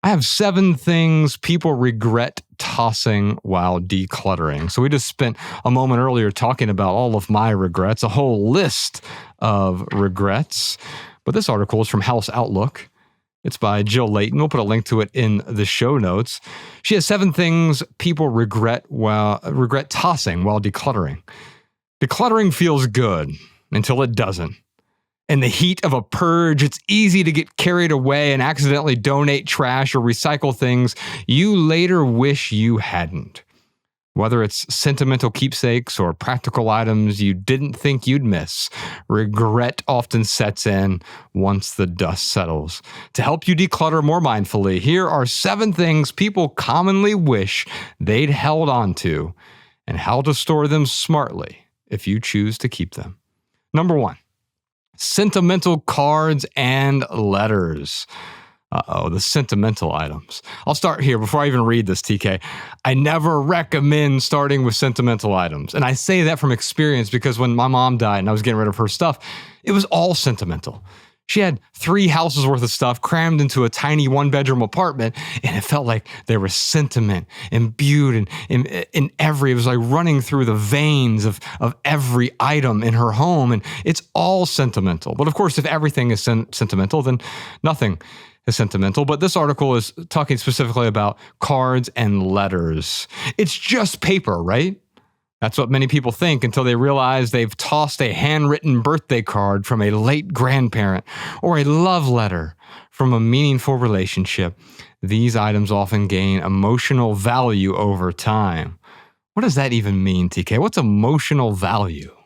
I have 7 things people regret tossing while decluttering. So we just spent a moment earlier talking about all of my regrets, a whole list of regrets. But this article is from House Outlook. It's by Jill Layton. We'll put a link to it in the show notes. She has 7 things people regret tossing while decluttering. Decluttering feels good until it doesn't. In the heat of a purge, it's easy to get carried away and accidentally donate trash or recycle things you later wish you hadn't. Whether it's sentimental keepsakes or practical items you didn't think you'd miss, regret often sets in once the dust settles. To help you declutter more mindfully, here are 7 things people commonly wish they'd held on to and how to store them smartly if you choose to keep them. Number 1. Sentimental cards and letters. The sentimental items. I'll start here before I even read this, TK. I never recommend starting with sentimental items. And I say that from experience because when my mom died and I was getting rid of her stuff, it was all sentimental. She had 3 houses worth of stuff crammed into a tiny 1-bedroom apartment, and it felt like there was sentiment imbued in every, it was like running through the veins of every item in her home, and it's all sentimental. But of course, if everything is sentimental, then nothing is sentimental. But this article is talking specifically about cards and letters. It's just paper, right? That's what many people think until they realize they've tossed a handwritten birthday card from a late grandparent or a love letter from a meaningful relationship. These items often gain emotional value over time. What does that even mean, TK? What's emotional value?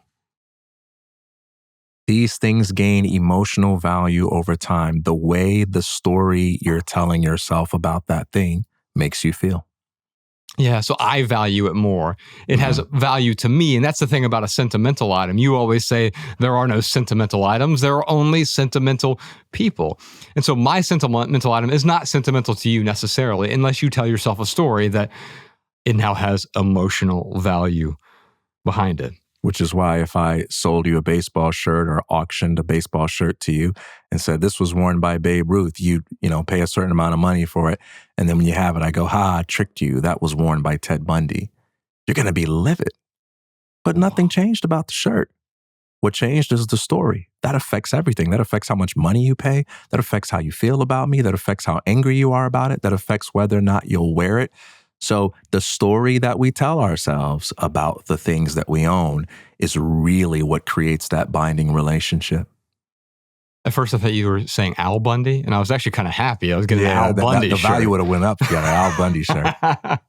These things gain emotional value over time. The way the story you're telling yourself about that thing makes you feel. Yeah, so I value it more. It has value to me, and that's the thing about a sentimental item. You always say there are no sentimental items. There are only sentimental people. And so my sentimental item is not sentimental to you necessarily, unless you tell yourself a story that it now has emotional value behind it. Which is why if I sold you a baseball shirt or auctioned a baseball shirt to you and said, this was worn by Babe Ruth, you pay a certain amount of money for it. And then when you have it, I go, I tricked you. That was worn by Ted Bundy. You're going to be livid. But nothing changed about the shirt. What changed is the story. That affects everything. That affects how much money you pay. That affects how you feel about me. That affects how angry you are about it. That affects whether or not you'll wear it. So the story that we tell ourselves about the things that we own is really what creates that binding relationship. At first, I thought you were saying Al Bundy, and I was actually kind of happy. I was getting an Al Bundy shirt. The value would have went up if you got an Al Bundy shirt.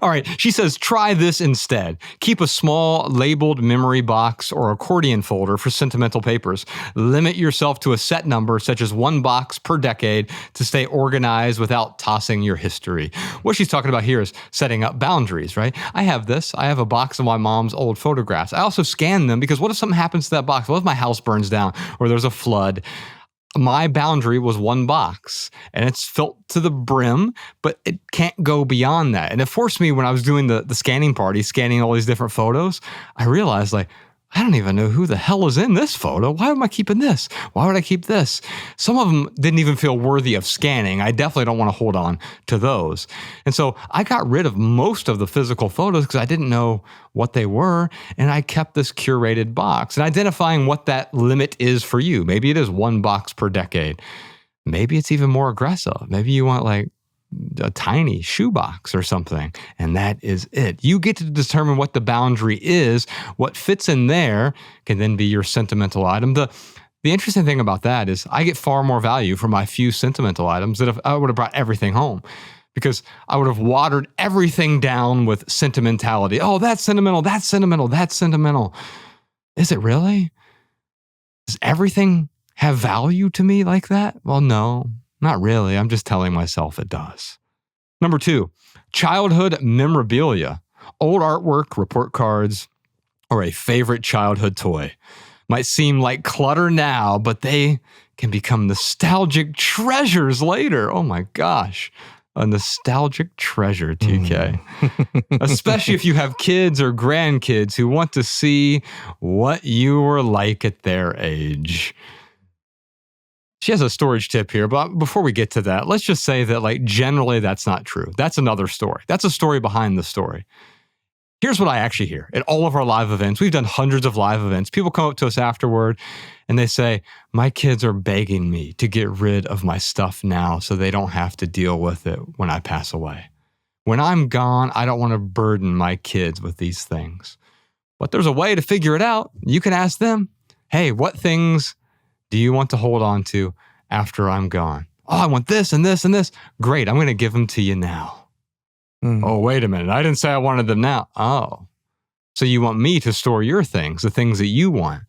All right. She says, try this instead. Keep a small labeled memory box or accordion folder for sentimental papers. Limit yourself to a set number, such as 1 box per decade, to stay organized without tossing your history. What she's talking about here is setting up boundaries, right? I have this. I have a box of my mom's old photographs. I also scan them because what if something happens to that box? What if my house burns down or there's a flood? My boundary was 1 box and it's filled to the brim, but it can't go beyond that. And it forced me when I was doing the scanning party, scanning all these different photos, I realized I don't even know who the hell is in this photo. Why am I keeping this? Why would I keep this? Some of them didn't even feel worthy of scanning. I definitely don't want to hold on to those. And so I got rid of most of the physical photos because I didn't know what they were. And I kept this curated box and identifying what that limit is for you. Maybe it is 1 box per decade. Maybe it's even more aggressive. Maybe you want a tiny shoebox or something, and that is it. You get to determine what the boundary is. What fits in there can then be your sentimental item. The interesting thing about that is I get far more value for my few sentimental items than if I would have brought everything home, because I would have watered everything down with sentimentality. Oh, that's sentimental, that's sentimental, that's sentimental. Is it really? Does everything have value to me like that? Well, no. Not really. I'm just telling myself it does. Number 2, childhood memorabilia. Old artwork, report cards, or a favorite childhood toy. Might seem like clutter now, but they can become nostalgic treasures later. Oh my gosh. A nostalgic treasure, TK. Especially if you have kids or grandkids who want to see what you were like at their age. She has a storage tip here, but before we get to that, let's just say that like generally that's not true. That's another story. That's a story behind the story. Here's what I actually hear at all of our live events. We've done hundreds of live events. People come up to us afterward and they say, my kids are begging me to get rid of my stuff now so they don't have to deal with it when I pass away. When I'm gone, I don't want to burden my kids with these things. But there's a way to figure it out. You can ask them, hey, what things do you want to hold on to after I'm gone? Oh, I want this and this and this. Great, I'm going to give them to you now. Oh, wait a minute. I didn't say I wanted them now. Oh, so you want me to store your things, the things that you want.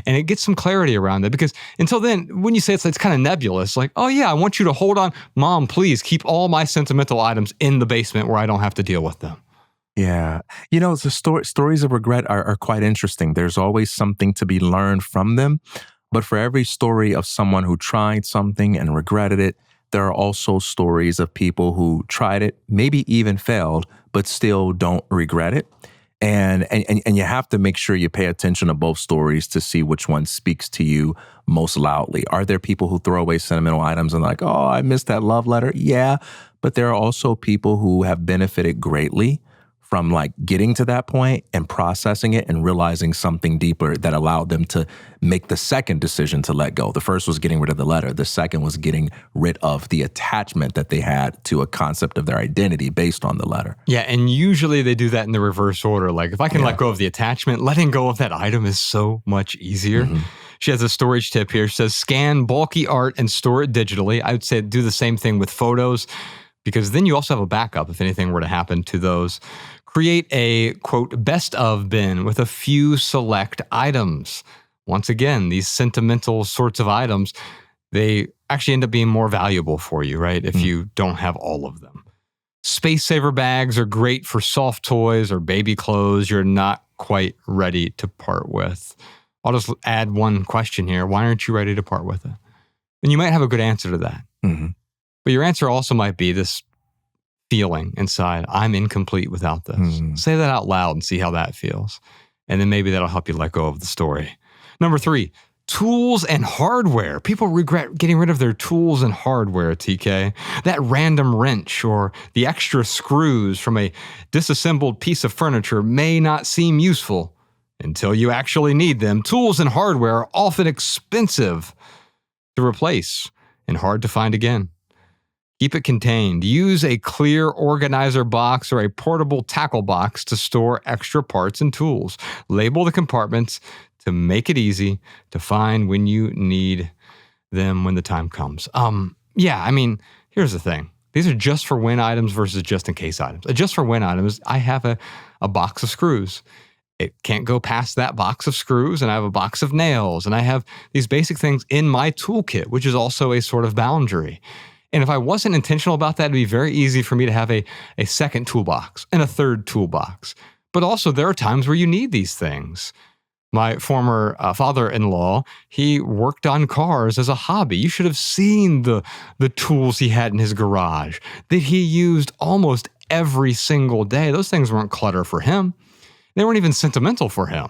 And it gets some clarity around it because until then, when you say it's kind of nebulous, like, oh yeah, I want you to hold on. Mom, please keep all my sentimental items in the basement where I don't have to deal with them. Yeah. The stories of regret are quite interesting. There's always something to be learned from them. But for every story of someone who tried something and regretted it, there are also stories of people who tried it, maybe even failed, but still don't regret it. And you have to make sure you pay attention to both stories to see which one speaks to you most loudly. Are there people who throw away sentimental items and like, oh, I missed that love letter? Yeah. But there are also people who have benefited greatly from like getting to that point and processing it and realizing something deeper that allowed them to make the second decision to let go. The first was getting rid of the letter. The second was getting rid of the attachment that they had to a concept of their identity based on the letter. Yeah, and usually they do that in the reverse order. Like if I can let go of the attachment, letting go of that item is so much easier. Mm-hmm. She has a storage tip here. She says, scan bulky art and store it digitally. I would say do the same thing with photos because then you also have a backup if anything were to happen to those. Create a, quote, best of bin with a few select items. Once again, these sentimental sorts of items, they actually end up being more valuable for you, right? If you don't have all of them. Space saver bags are great for soft toys or baby clothes you're not quite ready to part with. I'll just add one question here. Why aren't you ready to part with it? And you might have a good answer to that. Mm-hmm. But your answer also might be this feeling inside, I'm incomplete without this. Say that out loud and see how that feels. And then maybe that'll help you let go of the story. Number 3, tools and hardware. People regret getting rid of their tools and hardware, TK. That random wrench or the extra screws from a disassembled piece of furniture may not seem useful until you actually need them. Tools and hardware are often expensive to replace and hard to find again. Keep it contained. Use a clear organizer box or a portable tackle box to store extra parts and tools. Label the compartments to make it easy to find when you need them when the time comes. Here's the thing. These are just for when items versus just in case items. A just for when items, I have a box of screws. It can't go past that box of screws, and I have a box of nails, and I have these basic things in my toolkit, which is also a sort of boundary. And if I wasn't intentional about that, it'd be very easy for me to have a second toolbox and a third toolbox. But also there are times where you need these things. My former father-in-law, he worked on cars as a hobby. You should have seen the tools he had in his garage that he used almost every single day. Those things weren't clutter for him. They weren't even sentimental for him.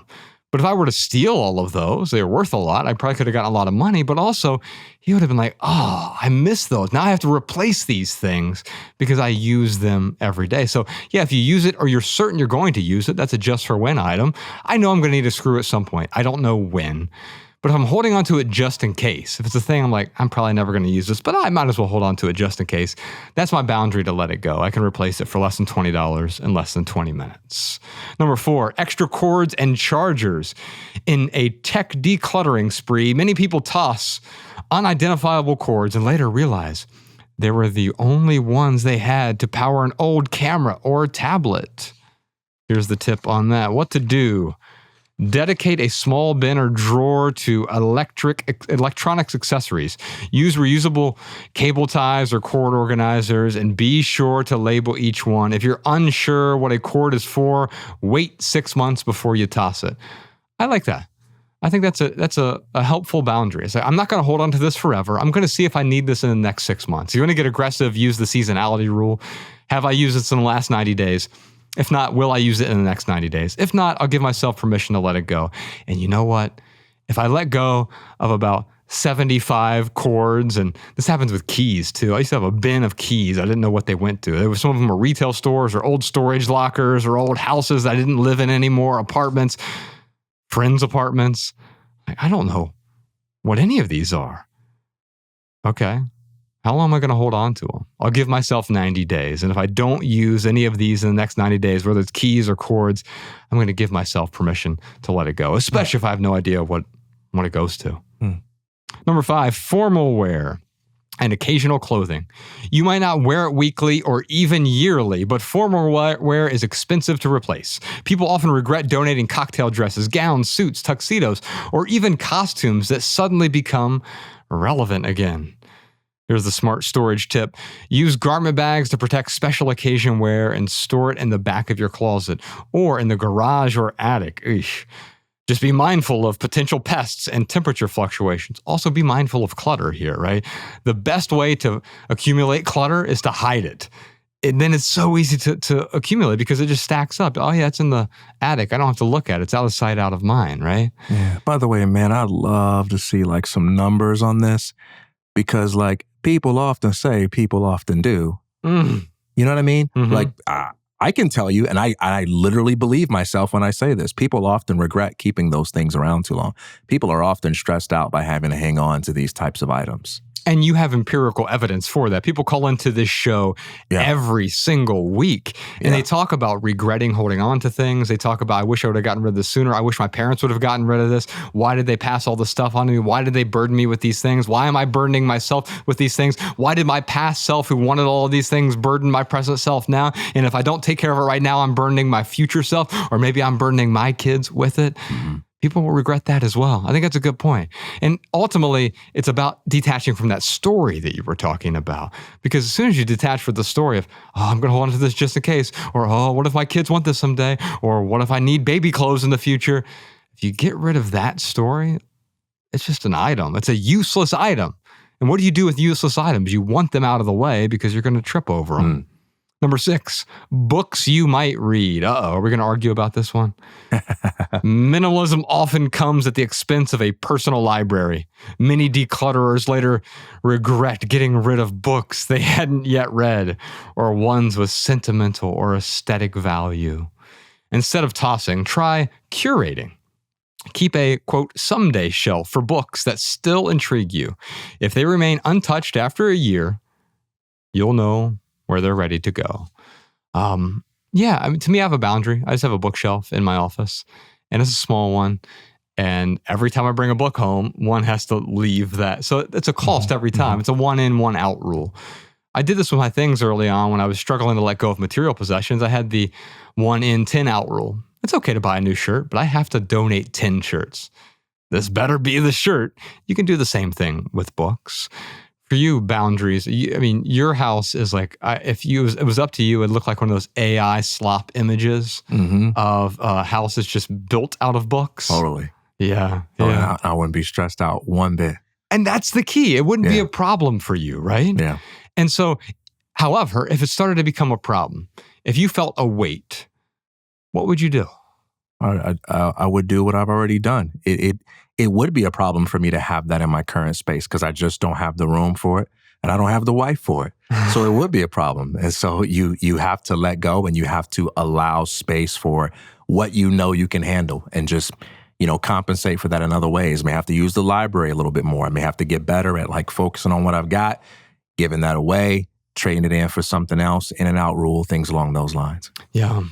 But if I were to steal all of those, they were worth a lot. I probably could have gotten a lot of money, but also he would have been like, oh, I miss those. Now I have to replace these things because I use them every day. So yeah, if you use it or you're certain you're going to use it, that's a just for when item. I know I'm going to need a screw at some point. I don't know when. But if I'm holding on to it just in case, if it's a thing I'm like, I'm probably never going to use this, but I might as well hold on to it just in case, that's my boundary to let it go. I can replace it for less than $20 in less than 20 minutes. Number 4, extra cords and chargers. In a tech decluttering spree, many people toss unidentifiable cords and later realize they were the only ones they had to power an old camera or tablet. Here's the tip on that. What to do. Dedicate a small bin or drawer to electronics accessories. Use reusable cable ties or cord organizers and be sure to label each one. If you're unsure what a cord is for, wait 6 months before you toss it. I like that. I think that's a helpful boundary. It's like, I'm not going to hold on to this forever. I'm going to see if I need this in the next 6 months. You want to get aggressive, use the seasonality rule. Have I used this in the last 90 days? If not, will I use it in the next 90 days? If not, I'll give myself permission to let it go. And you know what? If I let go of about 75 cords. And this happens with keys too. I used to have a bin of keys. I didn't know what they went to. Some of them were retail stores or old storage lockers or old houses that I didn't live in anymore, apartments, friends' apartments. I don't know what any of these are. Okay. How long am I going to hold on to them? I'll give myself 90 days. And if I don't use any of these in the next 90 days, whether it's keys or cords, I'm going to give myself permission to let it go, especially if I have no idea what it goes to. Number 5, formal wear and occasional clothing. You might not wear it weekly or even yearly, but formal wear is expensive to replace. People often regret donating cocktail dresses, gowns, suits, tuxedos, or even costumes that suddenly become relevant again. Here's the smart storage tip. Use garment bags to protect special occasion wear and store it in the back of your closet or in the garage or attic. Eesh. Just be mindful of potential pests and temperature fluctuations. Also be mindful of clutter here, right? The best way to accumulate clutter is to hide it. And then it's so easy to accumulate because it just stacks up. Oh yeah, it's in the attic. I don't have to look at it. It's out of sight, out of mind, right? Yeah. By the way, man, I'd love to see like some numbers on this because like people often say, people often do. You know what I mean? Mm-hmm. Like, I can tell you, and I literally believe myself when I say this, people often regret keeping those things around too long. People are often stressed out by having to hang on to these types of items. And you have empirical evidence for that. People call into this show every single week, and they talk about regretting holding on to things. They talk about, I wish I would have gotten rid of this sooner. I wish my parents would have gotten rid of this. Why did they pass all this stuff on to me? Why did they burden me with these things? Why am I burdening myself with these things? Why did my past self who wanted all of these things burden my present self now? And if I don't take care of it right now, I'm burdening my future self, or maybe I'm burdening my kids with it. People will regret that as well. I think that's a good point. And ultimately, it's about detaching from that story that you were talking about. Because as soon as you detach from the story of, oh, I'm going to hold on to this just in case, or, oh, what if my kids want this someday, or what if I need baby clothes in the future? If you get rid of that story, it's just an item. It's a useless item. And what do you do with useless items? You want them out of the way because you're going to trip over them. Number 6, books you might read. Are we going to argue about this one? Minimalism often comes at the expense of a personal library. Many declutterers later regret getting rid of books they hadn't yet read, or ones with sentimental or aesthetic value. Instead of tossing, try curating. Keep a, quote, someday shelf for books that still intrigue you. If they remain untouched after a year, you'll know where they're ready to go. To me, I have a boundary. I just have a bookshelf in my office, and it's a small one. And every time I bring a book home, one has to leave that. So it's a cost every time. It's a 1 in, 1 out rule. I did this with my things early on when I was struggling to let go of material possessions. I had the 1 in, 10 out rule. It's okay to buy a new shirt, but I have to donate 10 shirts. This better be the shirt. You can do the same thing with books. For you, boundaries, your house is like, if it was up to you, it'd look like one of those AI slop images of houses just built out of books. Totally. Yeah. I wouldn't be stressed out one bit. And that's the key. It wouldn't be a problem for you, right? Yeah. And so, however, if it started to become a problem, if you felt a weight, what would you do? I would do what I've already done. It would be a problem for me to have that in my current space because I just don't have the room for it and I don't have the wife for it. So it would be a problem. And so you have to let go and you have to allow space for what you know you can handle and just, compensate for that in other ways. I may have to use the library a little bit more. I may have to get better at like focusing on what I've got, giving that away, trading it in for something else, in and out rule, things along those lines. Yeah.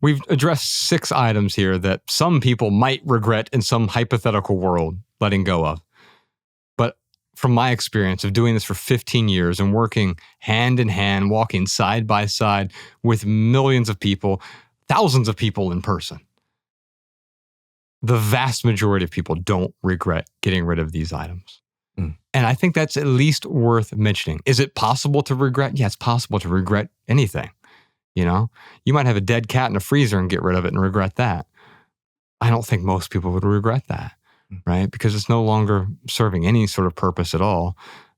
We've addressed 6 items here that some people might regret in some hypothetical world letting go of. But from my experience of doing this for 15 years and working hand in hand, walking side by side with millions of people, thousands of people in person, the vast majority of people don't regret getting rid of these items. And I think that's at least worth mentioning. Is it possible to regret? Yeah, it's possible to regret anything. You might have a dead cat in a freezer and get rid of it and regret that. I don't think most people would regret that, right? Because it's no longer serving any sort of purpose at all.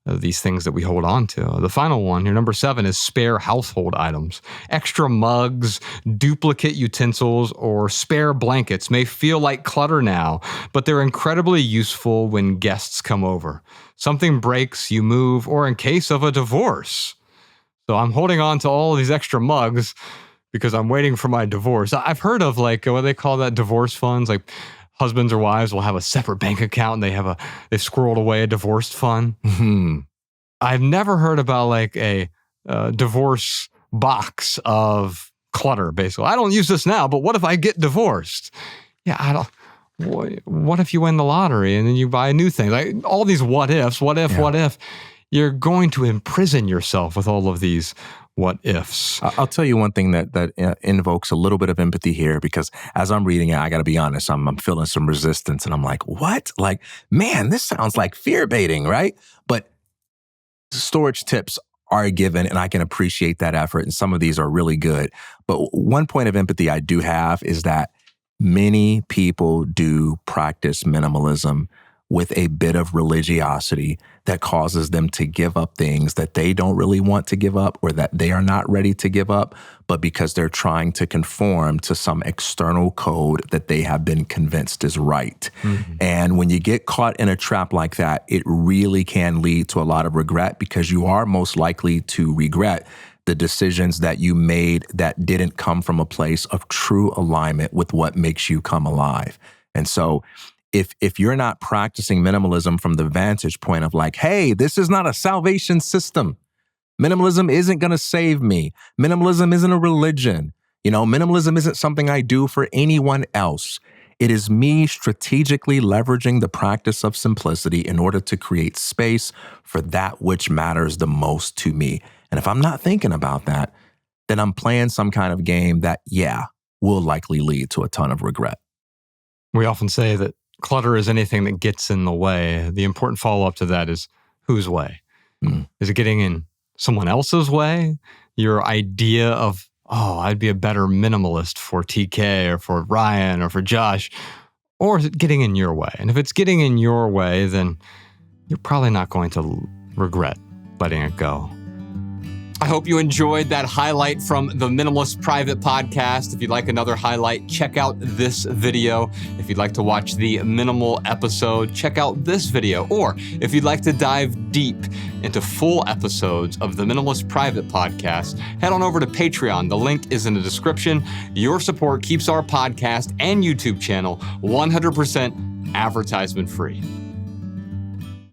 these things that we hold on to. The final one, your number 7, is spare household items. Extra mugs, duplicate utensils, or spare blankets may feel like clutter now, but they're incredibly useful when guests come over. Something breaks, you move, or in case of a divorce. So I'm holding on to all of these extra mugs because I'm waiting for my divorce. I've heard of what do they call that, divorce funds? Like husbands or wives will have a separate bank account and they've squirreled away a divorced fund. Mm-hmm. I've never heard about a divorce box of clutter, basically. I don't use this now, but what if I get divorced? Yeah, what if you win the lottery and then you buy a new thing? Like all these what ifs, what if? You're going to imprison yourself with all of these what ifs. I'll tell you one thing that invokes a little bit of empathy here, because as I'm reading it, I got to be honest, I'm feeling some resistance and I'm like, what? Like, man, this sounds like fear baiting, right? But storage tips are given and I can appreciate that effort. And some of these are really good. But one point of empathy I do have is that many people do practice minimalism with a bit of religiosity that causes them to give up things that they don't really want to give up or that they are not ready to give up, but because they're trying to conform to some external code that they have been convinced is right. Mm-hmm. And when you get caught in a trap like that, it really can lead to a lot of regret, because you are most likely to regret the decisions that you made that didn't come from a place of true alignment with what makes you come alive. And so if you're not practicing minimalism from the vantage point of like, hey, this is not a salvation system. Minimalism isn't going to save me. Minimalism isn't a religion. Minimalism isn't something I do for anyone else. It is me strategically leveraging the practice of simplicity in order to create space for that which matters the most to me. And if I'm not thinking about that, then I'm playing some kind of game that, will likely lead to a ton of regret. We often say that clutter is anything that gets in the way. The important follow-up to that is whose way? Is it getting in someone else's way? Your idea of, I'd be a better minimalist for TK or for Ryan or for Josh, or is it getting in your way? And if it's getting in your way, then you're probably not going to regret letting it go. I hope you enjoyed that highlight from the Minimalist Private Podcast. If you'd like another highlight, check out this video. If you'd like to watch the minimal episode, check out this video. Or if you'd like to dive deep into full episodes of the Minimalist Private Podcast, head on over to Patreon. The link is in the description. Your support keeps our podcast and YouTube channel 100% advertisement free.